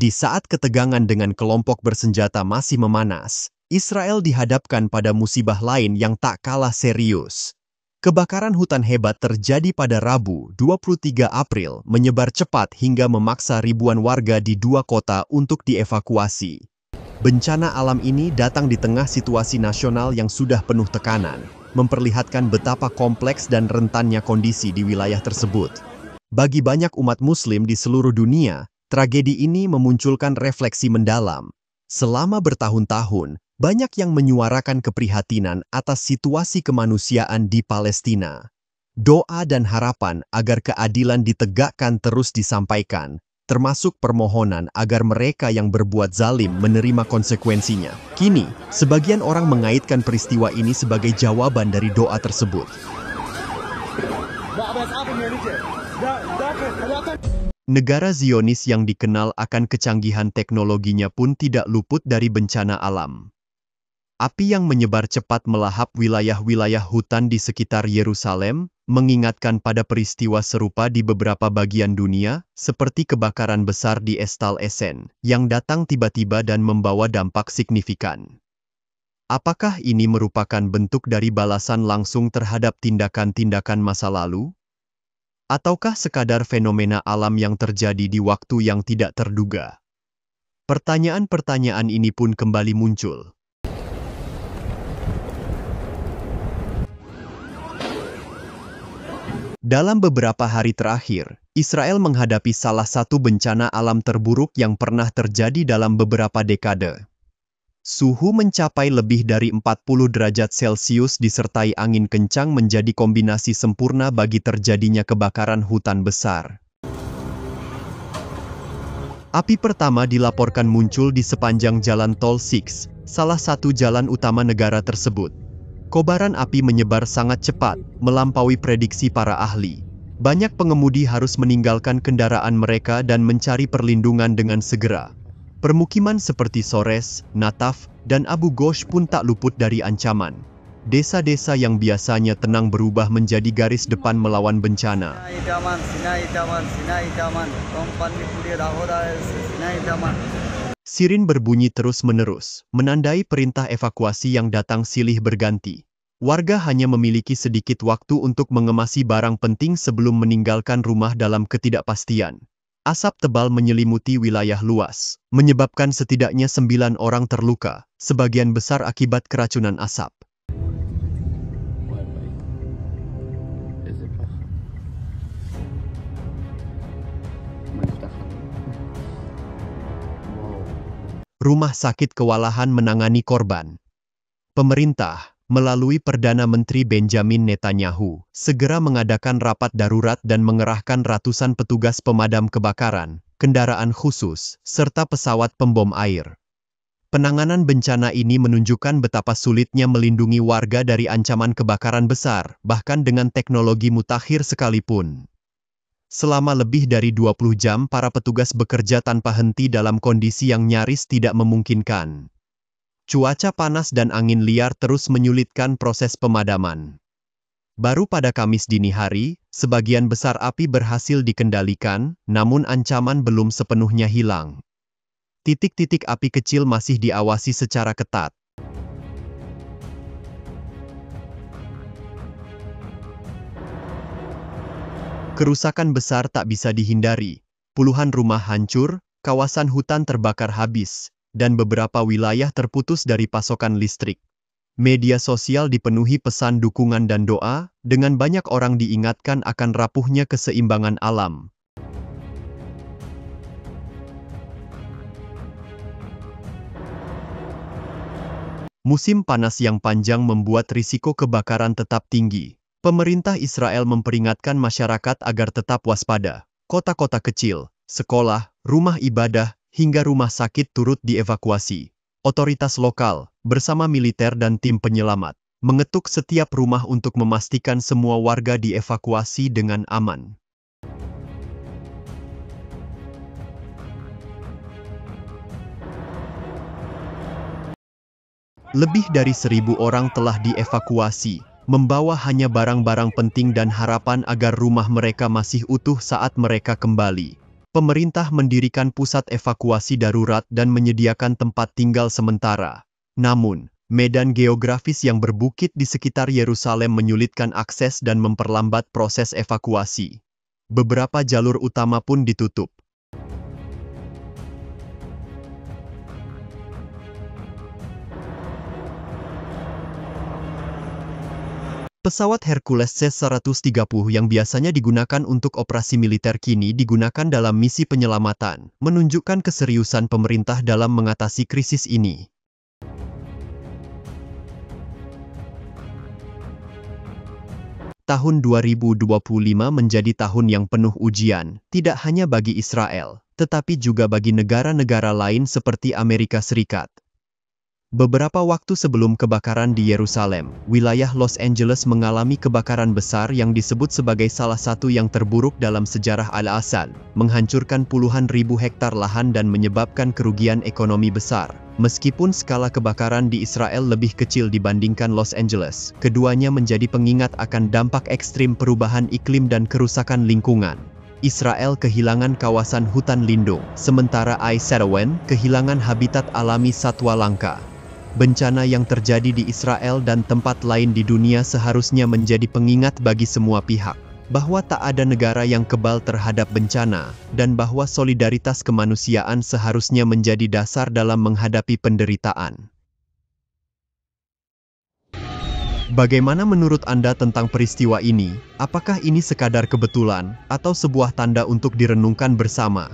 Di saat ketegangan dengan kelompok bersenjata masih memanas, Israel dihadapkan pada musibah lain yang tak kalah serius. Kebakaran hutan hebat terjadi pada Rabu, 23 April, menyebar cepat hingga memaksa ribuan warga di 2 kota untuk dievakuasi. Bencana alam ini datang di tengah situasi nasional yang sudah penuh tekanan, memperlihatkan betapa kompleks dan rentannya kondisi di wilayah tersebut. Bagi banyak umat Muslim di seluruh dunia, tragedi ini memunculkan refleksi mendalam. Selama bertahun-tahun, banyak yang menyuarakan keprihatinan atas situasi kemanusiaan di Palestina. Doa dan harapan agar keadilan ditegakkan terus disampaikan, termasuk permohonan agar mereka yang berbuat zalim menerima konsekuensinya. Kini, sebagian orang mengaitkan peristiwa ini sebagai jawaban dari doa tersebut. Negara Zionis yang dikenal akan kecanggihan teknologinya pun tidak luput dari bencana alam. Api yang menyebar cepat melahap wilayah-wilayah hutan di sekitar Yerusalem, mengingatkan pada peristiwa serupa di beberapa bagian dunia, seperti kebakaran besar di Estal Esen, yang datang tiba-tiba dan membawa dampak signifikan. Apakah ini merupakan bentuk dari balasan langsung terhadap tindakan-tindakan masa lalu? Ataukah sekadar fenomena alam yang terjadi di waktu yang tidak terduga? Pertanyaan-pertanyaan ini pun kembali muncul. Dalam beberapa hari terakhir, Israel menghadapi salah satu bencana alam terburuk yang pernah terjadi dalam beberapa dekade. Suhu mencapai lebih dari 40 derajat Celcius disertai angin kencang menjadi kombinasi sempurna bagi terjadinya kebakaran hutan besar. Api pertama dilaporkan muncul di sepanjang Jalan Tol 6, salah satu jalan utama negara tersebut. Kobaran api menyebar sangat cepat, melampaui prediksi para ahli. Banyak pengemudi harus meninggalkan kendaraan mereka dan mencari perlindungan dengan segera. Permukiman seperti Sores, Nataf, dan Abu Ghosh pun tak luput dari ancaman. Desa-desa yang biasanya tenang berubah menjadi garis depan melawan bencana. Sirin berbunyi terus-menerus, menandai perintah evakuasi yang datang silih berganti. Warga hanya memiliki sedikit waktu untuk mengemasi barang penting sebelum meninggalkan rumah dalam ketidakpastian. Asap tebal menyelimuti wilayah luas, menyebabkan setidaknya 9 orang terluka, sebagian besar akibat keracunan asap. Rumah sakit kewalahan menangani korban. Pemerintah, melalui Perdana Menteri Benjamin Netanyahu, segera mengadakan rapat darurat dan mengerahkan ratusan petugas pemadam kebakaran, kendaraan khusus, serta pesawat pembom air. Penanganan bencana ini menunjukkan betapa sulitnya melindungi warga dari ancaman kebakaran besar, bahkan dengan teknologi mutakhir sekalipun. Selama lebih dari 20 jam para petugas bekerja tanpa henti dalam kondisi yang nyaris tidak memungkinkan. Cuaca panas dan angin liar terus menyulitkan proses pemadaman. Baru pada Kamis dini hari, sebagian besar api berhasil dikendalikan, namun ancaman belum sepenuhnya hilang. Titik-titik api kecil masih diawasi secara ketat. Kerusakan besar tak bisa dihindari. Puluhan rumah hancur, kawasan hutan terbakar habis, dan beberapa wilayah terputus dari pasokan listrik. Media sosial dipenuhi pesan dukungan dan doa, dengan banyak orang diingatkan akan rapuhnya keseimbangan alam. Musim panas yang panjang membuat risiko kebakaran tetap tinggi. Pemerintah Israel memperingatkan masyarakat agar tetap waspada. Kota-kota kecil, sekolah, rumah ibadah, hingga rumah sakit turut dievakuasi. Otoritas lokal, bersama militer dan tim penyelamat, mengetuk setiap rumah untuk memastikan semua warga dievakuasi dengan aman. Lebih dari 1.000 orang telah dievakuasi, membawa hanya barang-barang penting dan harapan agar rumah mereka masih utuh saat mereka kembali. Pemerintah mendirikan pusat evakuasi darurat dan menyediakan tempat tinggal sementara. Namun, medan geografis yang berbukit di sekitar Yerusalem menyulitkan akses dan memperlambat proses evakuasi. Beberapa jalur utama pun ditutup. Pesawat Hercules C-130 yang biasanya digunakan untuk operasi militer kini digunakan dalam misi penyelamatan, menunjukkan keseriusan pemerintah dalam mengatasi krisis ini. Tahun 2025 menjadi tahun yang penuh ujian, tidak hanya bagi Israel, tetapi juga bagi negara-negara lain seperti Amerika Serikat. Beberapa waktu sebelum kebakaran di Yerusalem, wilayah Los Angeles mengalami kebakaran besar yang disebut sebagai salah satu yang terburuk dalam sejarah Al-Assad, menghancurkan puluhan ribu hektar lahan dan menyebabkan kerugian ekonomi besar. Meskipun skala kebakaran di Israel lebih kecil dibandingkan Los Angeles, keduanya menjadi pengingat akan dampak ekstrim perubahan iklim dan kerusakan lingkungan. Israel kehilangan kawasan hutan lindung, sementara Ai Sarawen kehilangan habitat alami satwa langka. Bencana yang terjadi di Israel dan tempat lain di dunia seharusnya menjadi pengingat bagi semua pihak, bahwa tak ada negara yang kebal terhadap bencana, dan bahwa solidaritas kemanusiaan seharusnya menjadi dasar dalam menghadapi penderitaan. Bagaimana menurut Anda tentang peristiwa ini? Apakah ini sekadar kebetulan, atau sebuah tanda untuk direnungkan bersama?